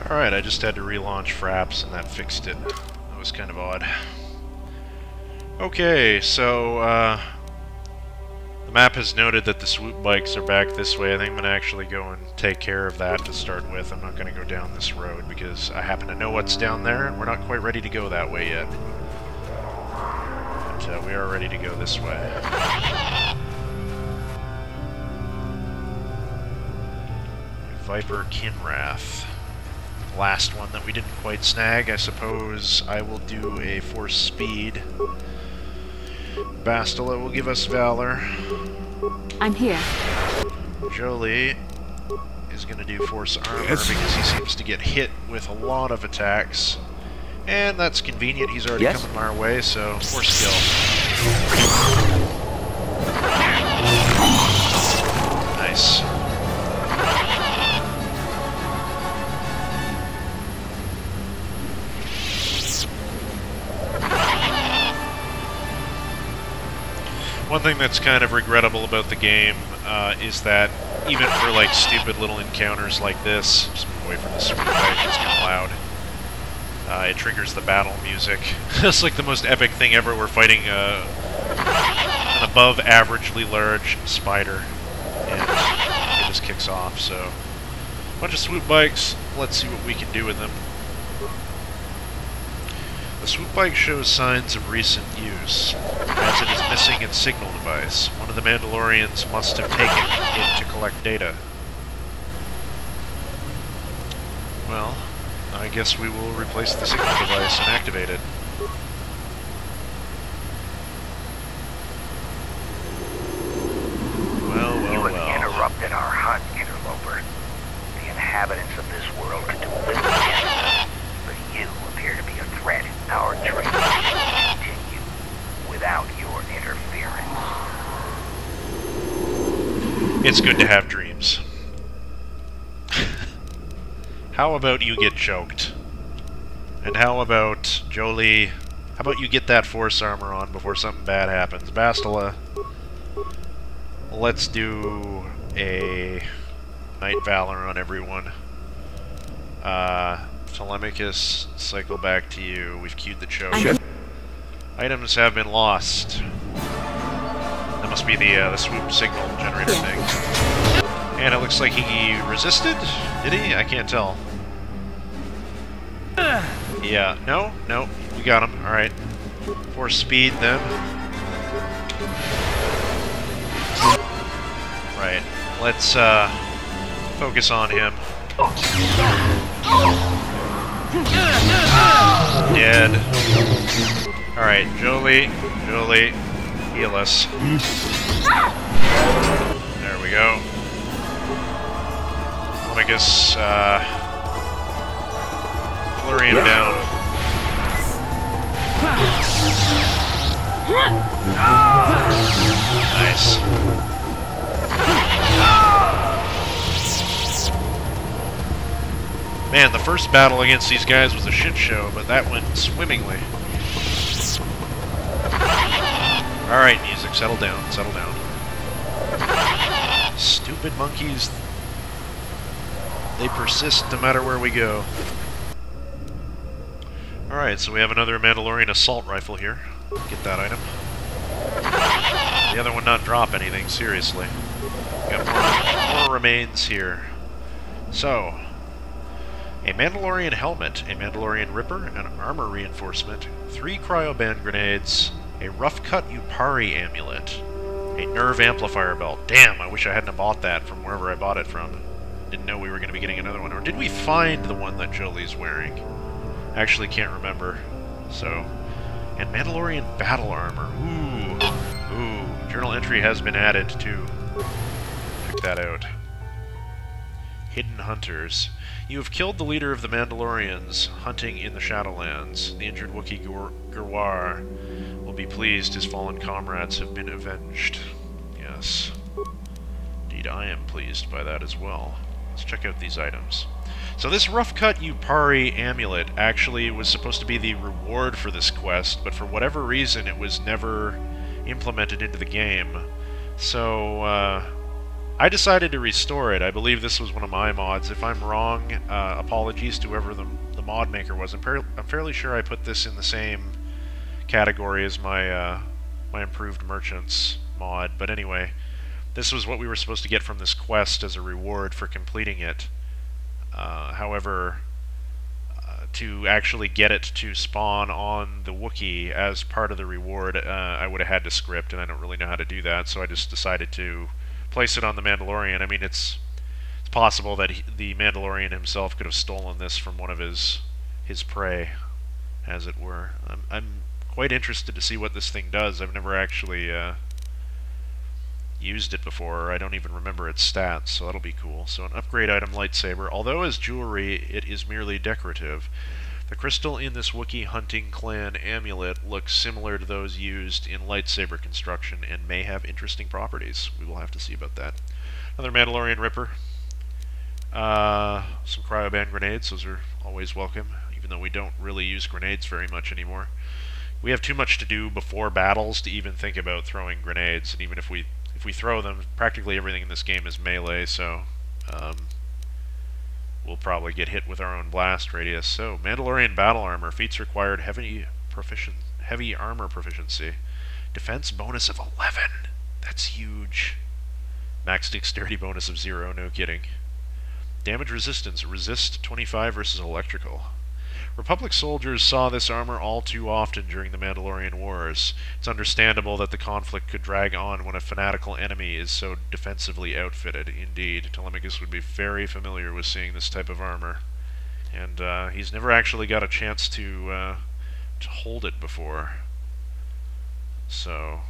Alright, I just had to relaunch Fraps and that fixed it. That was kind of odd. Okay, so the map has noted that the swoop bikes are back this way. I think I'm going to actually go and take care of that to start with. I'm not going to go down this road because I happen to know what's down there, and we're not quite ready to go that way yet. But we are ready to go this way. Viper Kinrath. Last one that we didn't quite snag. I suppose I will do a force speed. Bastila will give us Valor. I'm here. Jolie is going to do Force Armor because he seems to get hit with a lot of attacks. And that's convenient, he's already coming our way, so Force Skill. Nice. One thing that's kind of regrettable about the game is that even for like stupid little encounters like this, just move away from the swoop bike, it's kind of loud. It triggers the battle music. It's like the most epic thing ever. We're fighting an above averagely large spider, and it just kicks off. So, a bunch of swoop bikes. Let's see what we can do with them. The swoop bike shows signs of recent use, as it is missing its signal device. One of the Mandalorians must have taken it to collect data. Well, I guess we will replace the signal device and activate it. Well. You have interrupted our hunt, interloper. The inhabitants of this world could do little against us, but you appear to be a threat. Our trade will continue without your interference. It's good to have dreams. How about you get choked? And how about, Jolie, how about you get that force armor on before something bad happens? Bastila, let's do a Night Valor on everyone. Telemachus, cycle back to you. We've queued the choke. Items have been lost. That must be the swoop signal generator thing. And it looks like he resisted? Did he? I can't tell. Yeah, no, we got him. Alright. Force speed then. Right. Let's focus on him. Dead. Alright, Jolie, heal us. There we go. Telemachus, flurry him down. Nice. Man, the first battle against these guys was a shit show, but that went swimmingly. Alright, music, settle down, settle down. Stupid monkeys. They persist no matter where we go. Alright, so we have another Mandalorian assault rifle here. Get that item. The other one not drop anything, seriously. Got more remains here. So, a Mandalorian helmet, a Mandalorian ripper, an armor reinforcement, 3 cryoband grenades, a rough-cut Yupari amulet, a nerve amplifier belt. Damn, I wish I hadn't bought that from wherever I bought it from. Didn't know we were going to be getting another one. Or did we find the one that Jolie's wearing? Actually can't remember. So, and Mandalorian battle armor. Ooh, journal entry has been added too. Check that out. Hidden Hunters. You have killed the leader of the Mandalorians hunting in the Shadowlands. The injured Wookiee Gurwar will be pleased his fallen comrades have been avenged. Yes. Indeed, I am pleased by that as well. Let's check out these items. So this rough-cut Yupari amulet actually was supposed to be the reward for this quest, but for whatever reason it was never implemented into the game. So, I decided to restore it. I believe this was one of my mods. If I'm wrong, apologies to whoever the mod maker was. I'm fairly sure I put this in the same category as my my improved merchants mod. But anyway, this was what we were supposed to get from this quest as a reward for completing it. However, to actually get it to spawn on the Wookiee as part of the reward, I would have had to script, and I don't really know how to do that, so I just decided to place it on the Mandalorian. I mean, it's possible that the Mandalorian himself could have stolen this from one of his prey, as it were. I'm quite interested to see what this thing does. I've never actually used it before. I don't even remember its stats, so that'll be cool. So an upgrade item lightsaber. Although as jewelry, it is merely decorative. The crystal in this Wookiee hunting clan amulet looks similar to those used in lightsaber construction and may have interesting properties. We will have to see about that. Another Mandalorian Ripper. Some cryoband grenades. Those are always welcome, even though we don't really use grenades very much anymore. We have too much to do before battles to even think about throwing grenades, and even if we throw them, practically everything in this game is melee, so we'll probably get hit with our own blast radius. So, Mandalorian battle armor. Feats required heavy armor proficiency. Defense bonus of 11. That's huge. Max dexterity bonus of 0, no kidding. Damage resistance. Resist 25 versus electrical. Republic soldiers saw this armor all too often during the Mandalorian Wars. It's understandable that the conflict could drag on when a fanatical enemy is so defensively outfitted. Indeed, Telemachus would be very familiar with seeing this type of armor. And he's never actually got a chance to hold it before. So,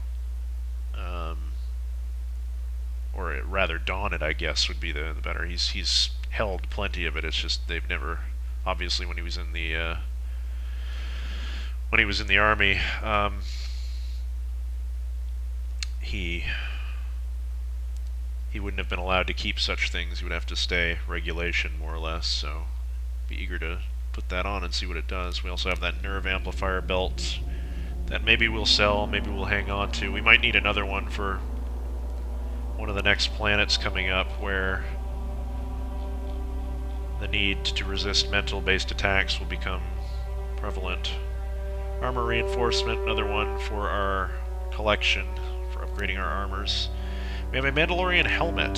or rather don it, I guess, would be the better. He's held plenty of it, it's just they've never... Obviously, when he was in the army, he wouldn't have been allowed to keep such things. He would have to stay regulation, more or less. So, be eager to put that on and see what it does. We also have that nerve amplifier belt that maybe we'll sell, maybe we'll hang on to. We might need another one for one of the next planets coming up, where the need to resist mental-based attacks will become prevalent. Armor reinforcement, another one for our collection, for upgrading our armors. We have a Mandalorian helmet.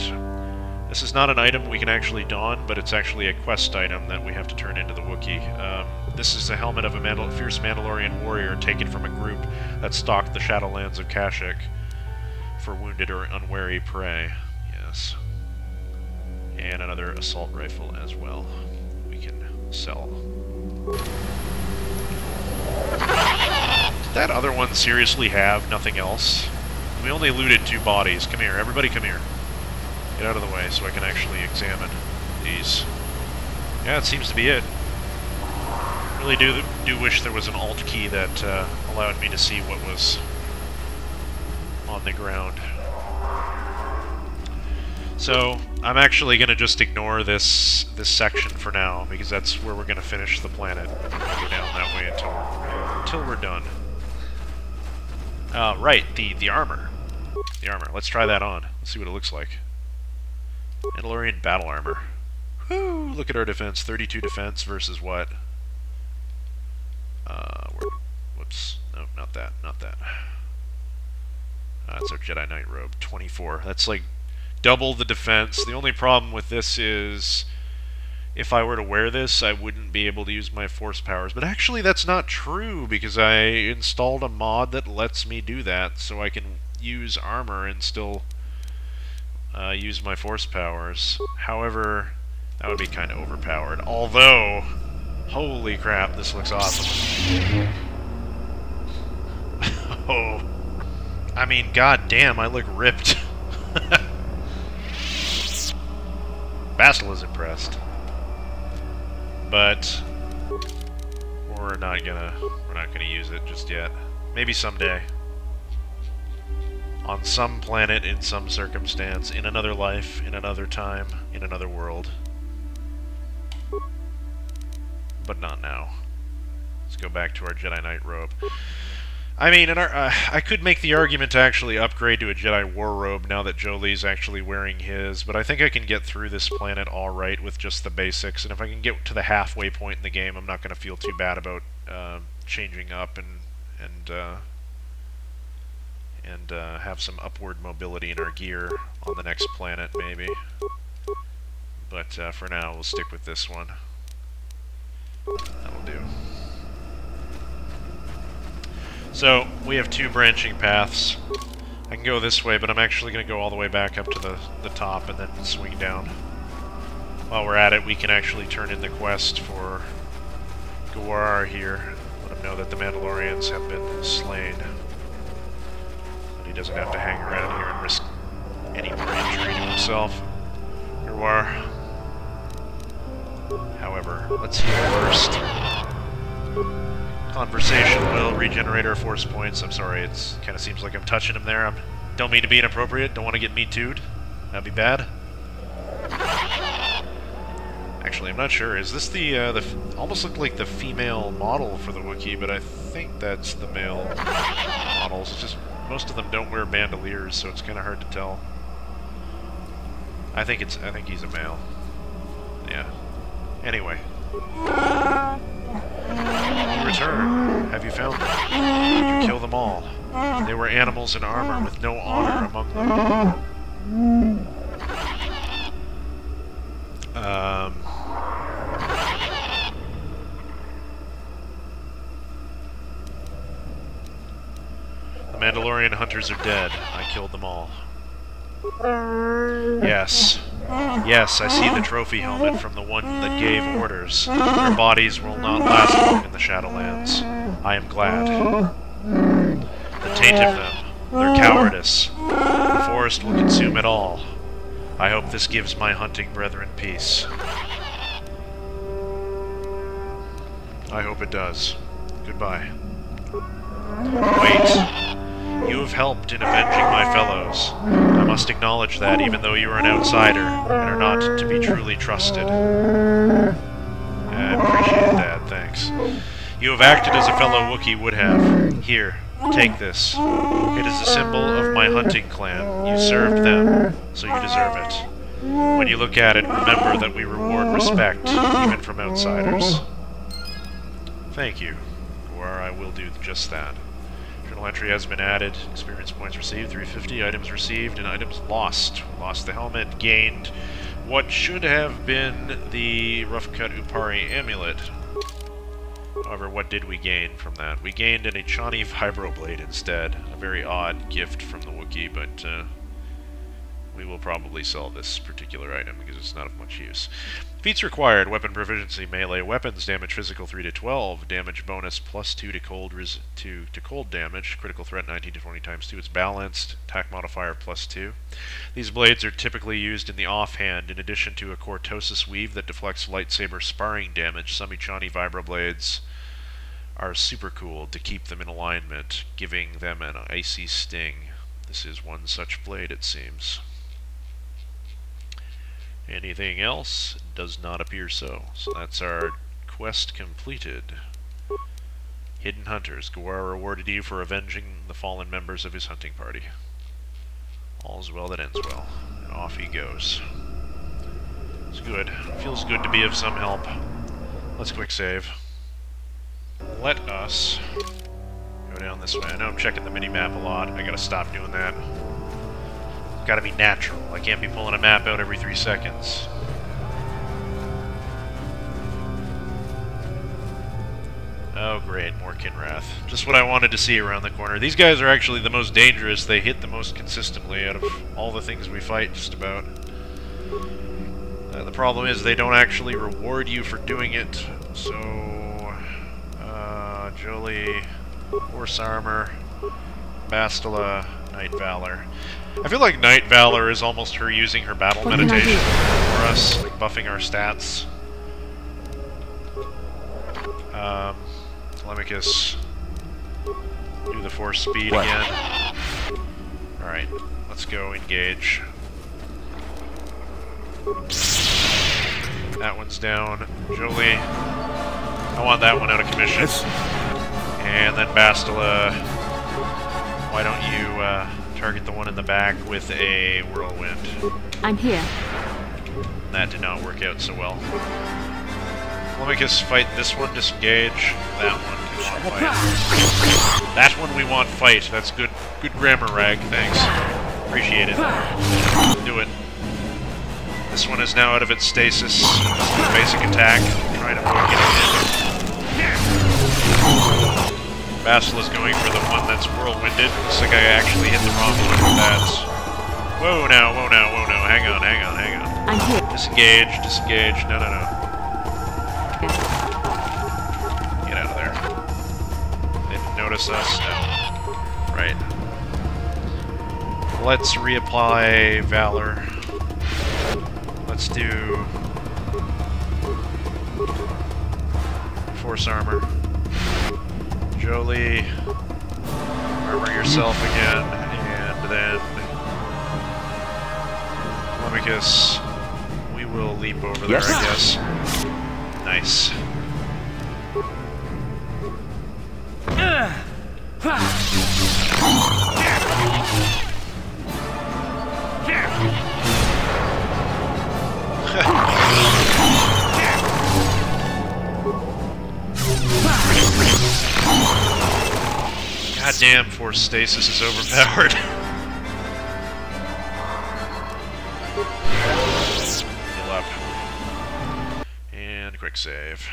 This is not an item we can actually don, but it's actually a quest item that we have to turn into the Wookiee. This is the helmet of a fierce Mandalorian warrior taken from a group that stalked the Shadowlands of Kashyyyk for wounded or unwary prey. Yes. And another assault rifle as well we can sell. Did that other one seriously have nothing else? We only looted 2 bodies. Come here, everybody come here. Get out of the way so I can actually examine these. Yeah, it seems to be it. Really do wish there was an alt key that allowed me to see what was on the ground. So, I'm actually going to just ignore this section for now, because that's where we're going to finish the planet. Go down that way until we're done. Right, the armor. The armor. Let's try that on. Let's see what it looks like. Mandalorian battle armor. Whoo! Look at our defense. 32 defense versus what? Whoops. No, not that. Not that. That's our Jedi Knight robe. 24. That's like double the defense. The only problem with this is if I were to wear this, I wouldn't be able to use my force powers. But actually, that's not true, because I installed a mod that lets me do that, so I can use armor and still use my force powers. However, that would be kind of overpowered. Although, holy crap, this looks awesome. Oh, I mean, god damn, I look ripped. Vassal is impressed, but we're not gonna use it just yet. Maybe someday, on some planet, in some circumstance, in another life, in another time, in another world. But not now. Let's go back to our Jedi Knight robe. I mean, I could make the argument to actually upgrade to a Jedi War Robe now that Jolie's actually wearing his, but I think I can get through this planet alright with just the basics, and if I can get to the halfway point in the game, I'm not going to feel too bad about changing up and have some upward mobility in our gear on the next planet, maybe. But for now, we'll stick with this one. That'll do. So, we have two branching paths. I can go this way, but I'm actually going to go all the way back up to the top and then swing down. While we're at it, we can actually turn in the quest for KotOR here. Let him know that the Mandalorians have been slain. But he doesn't have to hang around here and risk any more injury to himself. KotOR. However, let's heal first. Conversation will regenerate our force points. I'm sorry, it kind of seems like I'm touching him there. I don't mean to be inappropriate. Don't want to get me too'd. That'd be bad. Actually, I'm not sure. Is this the almost looked like the female model for the Wookiee, but I think that's the male models. It's just most of them don't wear bandoliers, so it's kind of hard to tell. I think he's a male. Yeah. Anyway. You return. Have you found them? Did you kill them all? They were animals in armor with no honor among them. The Mandalorian hunters are dead. I killed them all. Yes. Yes, I see the trophy helmet from the one that gave orders. Their bodies will not last long in the Shadowlands. I am glad. The taint of them, their cowardice. The forest will consume it all. I hope this gives my hunting brethren peace. I hope it does. Goodbye. Wait. You have helped in avenging my fellows. I must acknowledge that, even though you are an outsider, and are not to be truly trusted. I appreciate that, thanks. You have acted as a fellow Wookiee would have. Here, take this. It is a symbol of my hunting clan. You served them, so you deserve it. When you look at it, remember that we reward respect, even from outsiders. Thank you. Or I will do just that. Journal entry has been added. Experience points received, 350. Items received and items lost. Lost the helmet. Gained what should have been the rough-cut Upari amulet. However, what did we gain from that? We gained an Echani vibroblade instead. A very odd gift from the Wookiee, but we will probably sell this particular item because it's not of much use. Feats required: weapon proficiency, melee weapons, damage physical 3 to 12, damage bonus +2 to cold damage, critical threat 19 to 20 times 2. It's balanced, attack modifier +2. These blades are typically used in the offhand. In addition to a cortosis weave that deflects lightsaber sparring damage, some Echani vibroblades are super cool to keep them in alignment, giving them an icy sting. This is one such blade, it seems. Anything else? Does not appear so. So that's our quest completed. Hidden Hunters. KotOR rewarded you for avenging the fallen members of his hunting party. All's well that ends well. And off he goes. It's good. Feels good to be of some help. Let's quick save. Let us go down this way. I know I'm checking the mini-map a lot. I gotta stop doing that. Gotta be natural. I can't be pulling a map out every 3 seconds. Oh great, more Kinrath. Just what I wanted to see around the corner. These guys are actually the most dangerous. They hit the most consistently out of all the things we fight, just about. The problem is they don't actually reward you for doing it. So, Jolie, Horse Armor, Bastila, Night Valor. I feel like Night Valor is almost her using her battle meditation for us, like buffing our stats. Telemachus, do the force speed again. Alright, let's go engage. That one's down. Jolie, I want that one out of commission. And then Bastila. Why don't you target the one in the back with a whirlwind? I'm here. That did not work out so well. Lemicus, fight this one, disengage. That one, we want fight. That one we want fight. That's good grammar, Rag, thanks. Appreciate it. Do it. This one is now out of its stasis. Let's do a basic attack. Try to poke it in. Vassal is going for the one that's whirlwinded. Looks like I actually hit the wrong one with that. Whoa now, whoa now, whoa now. Hang on. I'm here. Disengage. No. Get out of there. They didn't notice us? No. Right. Let's reapply Valor. Let's do Force Armor. Jolie, armor yourself again, and then Lemicus, we will leap over there, I guess. Nice. Goddamn, Force Stasis is overpowered. Heal up. And quick save.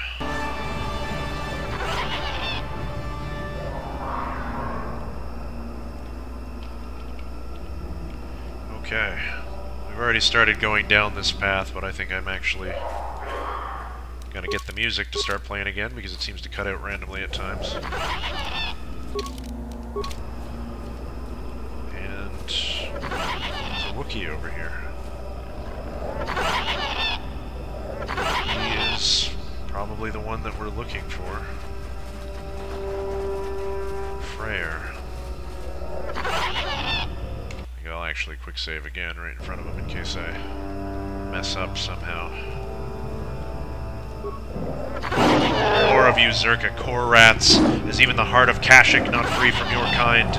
Okay. We've already started going down this path, but I think I'm actually gonna get the music to start playing again because it seems to cut out randomly at times. And there's a Wookiee over here. He is probably the one that we're looking for. Freyr. I think I'll actually quick save again right in front of him in case I mess up somehow. More of you, Zerka, core rats. Is even the heart of Kashyyyk not free from your kind?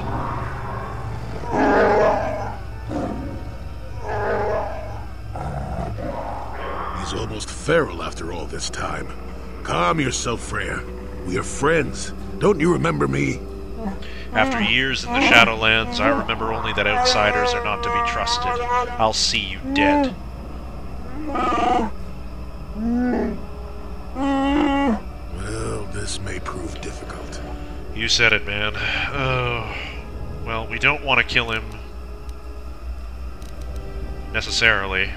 He's almost feral after all this time. Calm yourself, Freyr. We are friends. Don't you remember me? After years in the Shadowlands, I remember only that outsiders are not to be trusted. I'll see you dead. Well, this may prove difficult. You said it, man. Oh. Well, we don't want to kill him necessarily.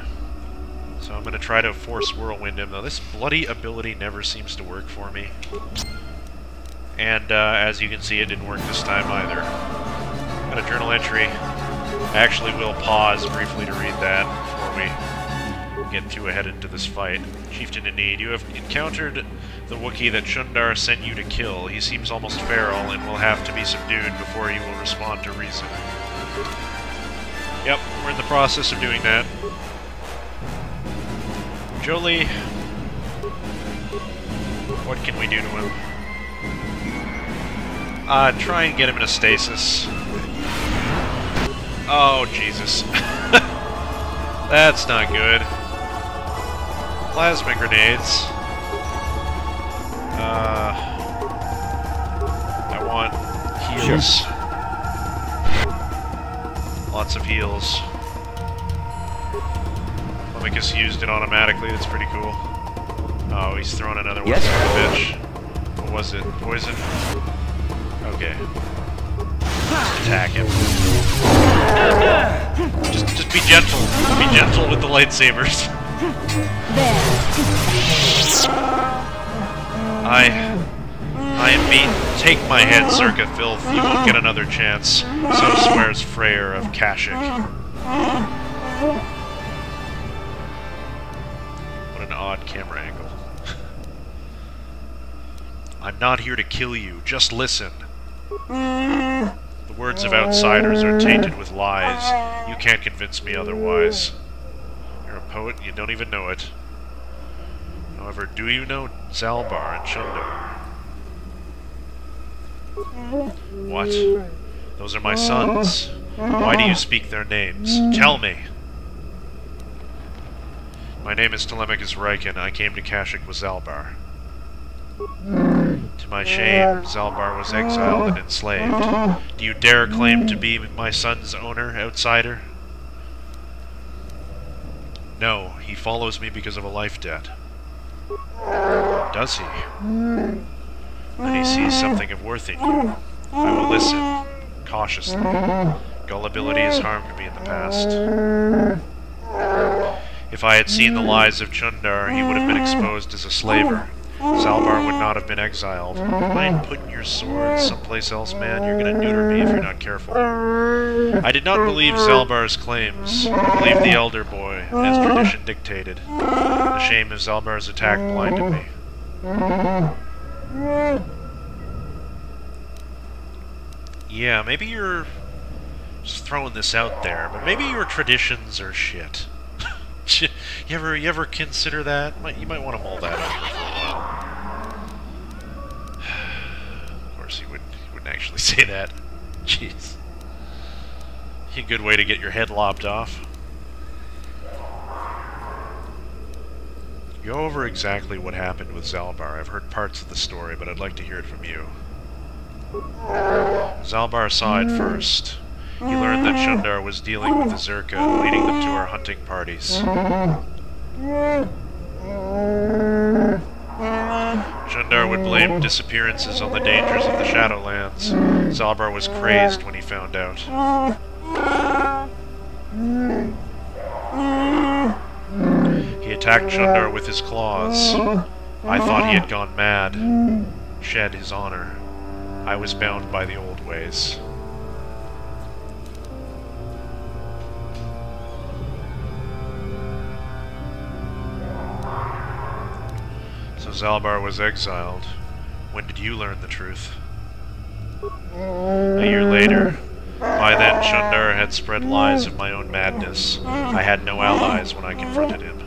So I'm going to try to force whirlwind him, though this bloody ability never seems to work for me. And as you can see, it didn't work this time either. Got a journal entry. I actually will pause briefly to read that before we get too ahead into this fight. Chieftain in need. You have encountered the Wookiee that Shundar sent you to kill. He seems almost feral and will have to be subdued before he will respond to reason. Yep, we're in the process of doing that. Jolie, what can we do to him? Try and get him in a stasis. Oh, Jesus. That's not good. Plasma grenades. I want heals. Lots of heals. Lemicus used it automatically, that's pretty cool. Oh, he's throwing another one, bitch. What was it? Poison? Okay. Just attack him. Just be gentle. Be gentle with the lightsabers. I am beaten. Take my head, Circa Filth. You won't get another chance. So swears Freyr of Kashyyyk. What an odd camera angle. I'm not here to kill you. Just listen. The words of outsiders are tainted with lies. You can't convince me otherwise. You're a poet and you don't even know it. However, do you know Zalbar and Shundar? What? Those are my sons. Why do you speak their names? Tell me! My name is Telemachus Riken. I came to Kashyyyk with Zalbar. To my shame, Zalbar was exiled and enslaved. Do you dare claim to be my son's owner, outsider? No, he follows me because of a life debt. Does he? Then he sees something of worth in you. I will listen, cautiously. Gullibility has harmed me in the past. If I had seen the lies of Chundar, he would have been exposed as a slaver. Zalbar would not have been exiled. Mind putting your sword someplace else, man? You're gonna neuter me if you're not careful. I did not believe Zalbar's claims. I believed the elder boy, as tradition dictated. The shame of Zalbar's attack blinded me. Yeah, maybe you're just throwing this out there, but maybe your traditions are shit. You ever consider that? You might want to mull that over for a while. Of course, he wouldn't actually say that. Jeez. A good way to get your head lopped off. Go over exactly what happened with Zalbar. I've heard parts of the story, but I'd like to hear it from you. Zalbar saw it first. He learned that Chundar was dealing with the Zerka, leading them to our hunting parties. Chundar would blame disappearances on the dangers of the Shadowlands. Zalbar was crazed when he found out. He attacked Chundar with his claws. I thought he had gone mad, shed his honor. I was bound by the old ways. So Zalbar was exiled. When did you learn the truth? A year later. By then, Chundar had spread lies of my own madness. I had no allies when I confronted him.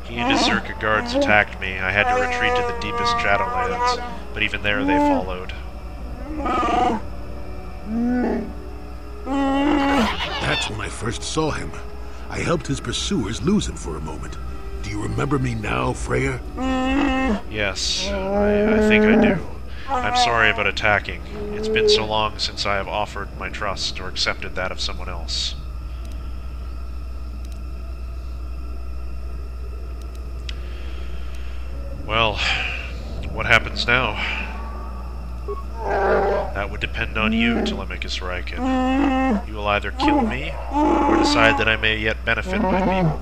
He and his Zerka guards attacked me. I had to retreat to the deepest Shadowlands, but even there they followed. That's when I first saw him. I helped his pursuers lose him for a moment. Do you remember me now, Freya? Yes, I think I do. I'm sorry about attacking. It's been so long since I have offered my trust or accepted that of someone else. Well, what happens now? That would depend on you, Telemachus Riken. You will either kill me, or decide that I may yet benefit my people.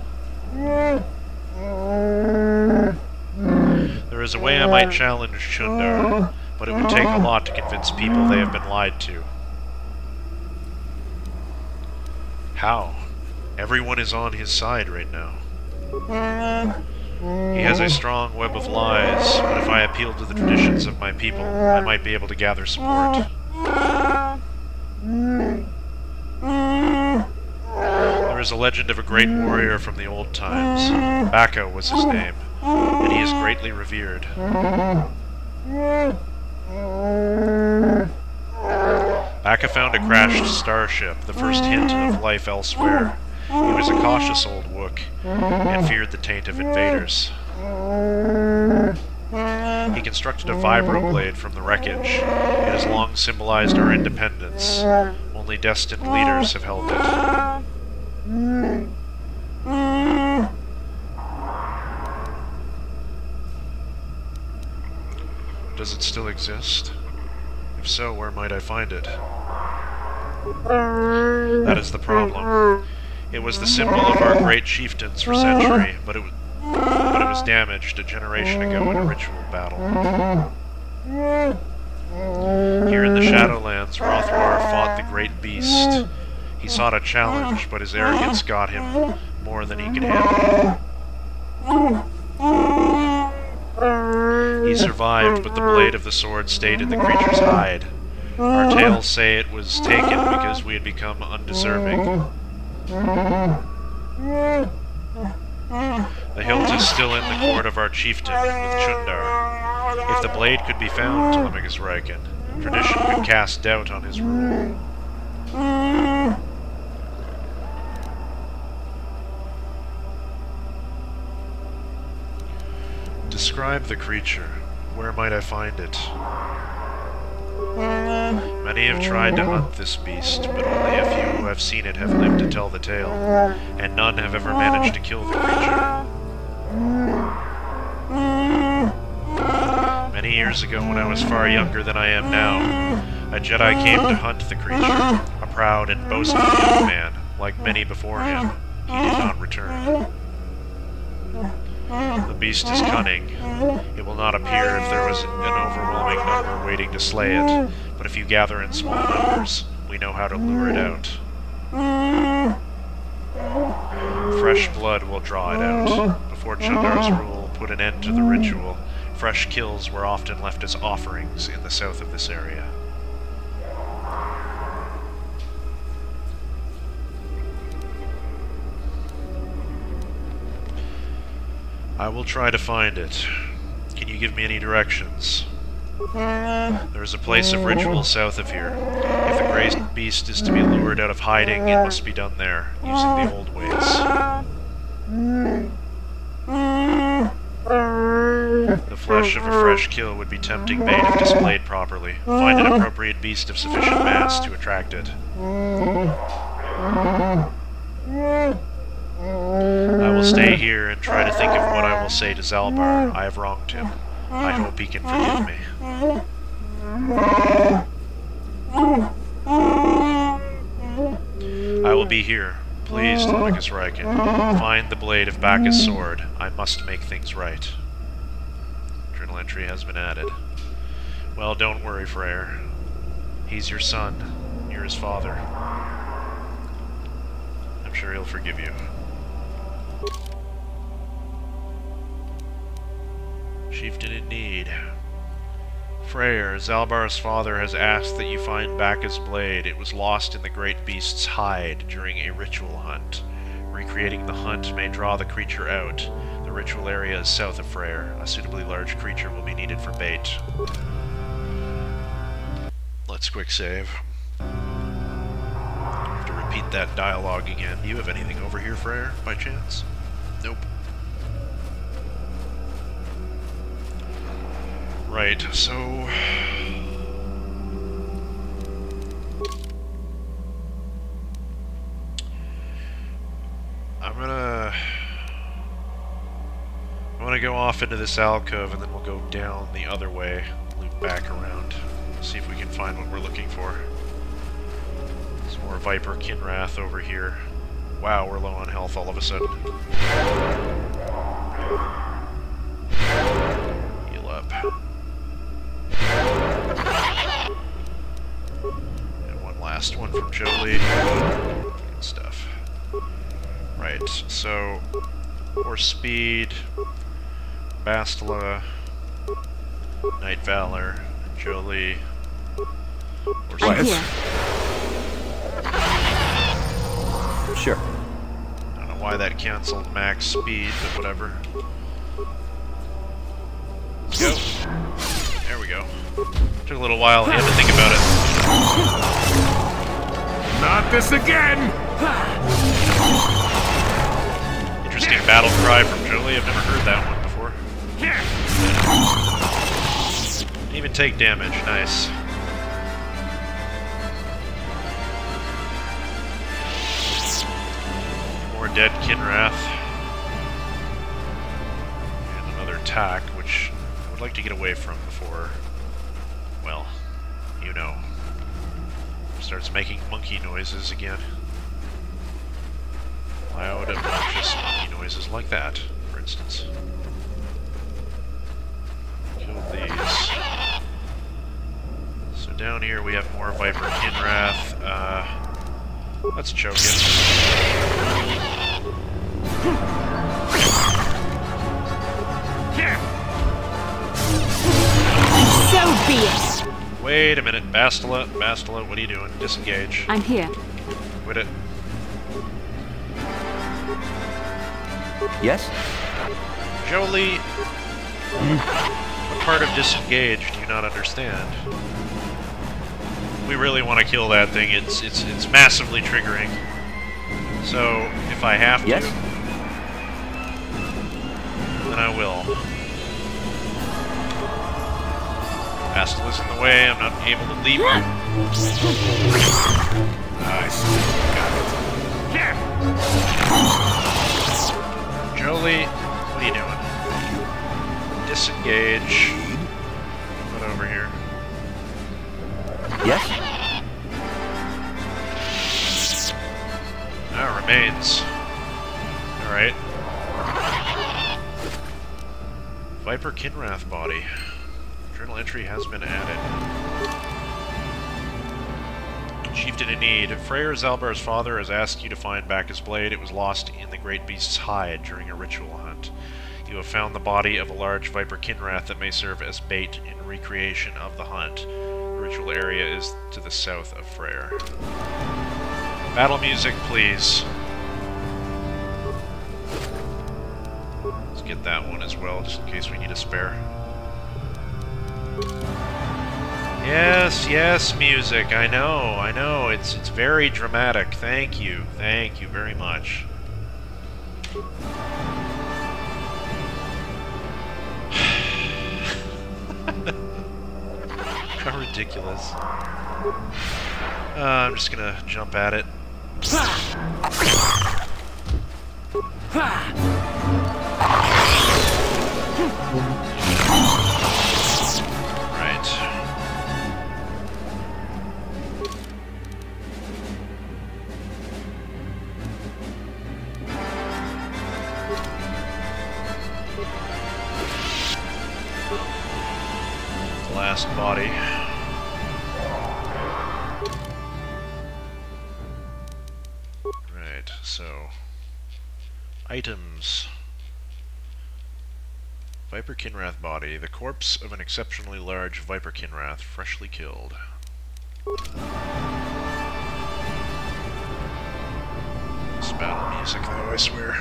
There is a way I might challenge Chundar, but it would take a lot to convince people they have been lied to. How? Everyone is on his side right now. He has a strong web of lies, but if I appeal to the traditions of my people, I might be able to gather support. There is a legend of a great warrior from the old times. Baka was his name, and he is greatly revered. Baka found a crashed starship, the first hint of life elsewhere. He was a cautious old Wook, and feared the taint of invaders. He constructed a vibroblade from the wreckage. It has long symbolized our independence. Only destined leaders have held it. Does it still exist? If so, where might I find it? That is the problem. It was the symbol of our great chieftains for century, but it was damaged a generation ago in a ritual battle. Here in the Shadowlands, Rothwar fought the great beast. He sought a challenge, but his arrogance got him more than he could handle. He survived, but the blade of the sword stayed in the creature's hide. Our tales say it was taken because we had become undeserving. The hilt is still in the court of our chieftain, with Chundar. If the blade could be found, Telemachus Riken, tradition could cast doubt on his rule. Describe the creature. Where might I find it? Many have tried to hunt this beast, but only a few who have seen it have lived to tell the tale, and none have ever managed to kill the creature. Many years ago, when I was far younger than I am now, a Jedi came to hunt the creature, a proud and boastful young man. Like many before him, he did not return. The beast is cunning. It will not appear if there was an overwhelming number waiting to slay it, but if you gather in small numbers, we know how to lure it out. Fresh blood will draw it out. Before Chundar's rule put an end to the ritual, fresh kills were often left as offerings in the south of this area. I will try to find it. Can you give me any directions? There is a place of ritual south of here. If the grey beast is to be lured out of hiding, it must be done there, using the old ways. The flesh of a fresh kill would be tempting bait if displayed properly. Find an appropriate beast of sufficient mass to attract it. I will stay here and try to think of what I will say to Zalbar. I have wronged him. I hope he can forgive me. I will be here. Please, Telemachus Riken. Find the blade of Bacchus' sword. I must make things right. Journal entry has been added. Well, don't worry, Freyr. He's your son. You're his father. I'm sure he'll forgive you. Chieftain in need. Freyr, Zalbar's father has asked that you find Bacchus' blade. It was lost in the great beast's hide during a ritual hunt. Recreating the hunt may draw the creature out. The ritual area is south of Freyr. A suitably large creature will be needed for bait. Let's quick save. I have to repeat that dialogue again. Do you have anything over here, Freyr, by chance? Nope. Right, so... I'm gonna go off into this alcove and then we'll go down the other way, loop back around, see if we can find what we're looking for. There's more Viper Kinrath over here. Wow, we're low on health all of a sudden. Heal up. And one last one from Jolie. Good stuff. Right, so horse speed, Bastila, Night Valor, Jolie, horse speed. Sure. I don't know why that canceled max speed, but whatever. Let's go. There we go. Took a little while, he had to think about it. Not this again! Interesting battle cry from Jolie, I've never heard that one before. Didn't even take damage, nice. More dead Kinrath. And another attack, which I would like to get away from before, well, you know, starts making monkey noises again. Loud, obnoxious monkey noises like that, for instance. Kill these. So down here we have more Viper Kinrath. Let's choke it. So be it. Wait a minute, Bastila, what are you doing? Disengage. I'm here. Quit it. Yes? Jolie. What part of disengage do you not understand? We really want to kill that thing. It's massively triggering. So if I have to, Yes? then I will. Pastel is in the way. I'm not able to leave her. Nice. Got it. Jolie, what are you doing? Disengage. Put over here. Yes? That remains. Alright. Viper Kinrath body. Journal entry has been added. Chieftain in need. Freyr Zalbar's father has asked you to find back his blade. It was lost in the great beast's hide during a ritual hunt. You have found the body of a large Viper Kinrath that may serve as bait in recreation of the hunt. The ritual area is to the south of Freyr. Battle music, please. Let's get that one as well, just in case we need a spare. Yes, yes, music. I know. It's very dramatic. Thank you very much. How ridiculous. I'm just gonna jump at it. Right. Last body. Right, so items. Viper Kinrath body. The corpse of an exceptionally large Viper Kinrath, freshly killed. This battle music though, I swear.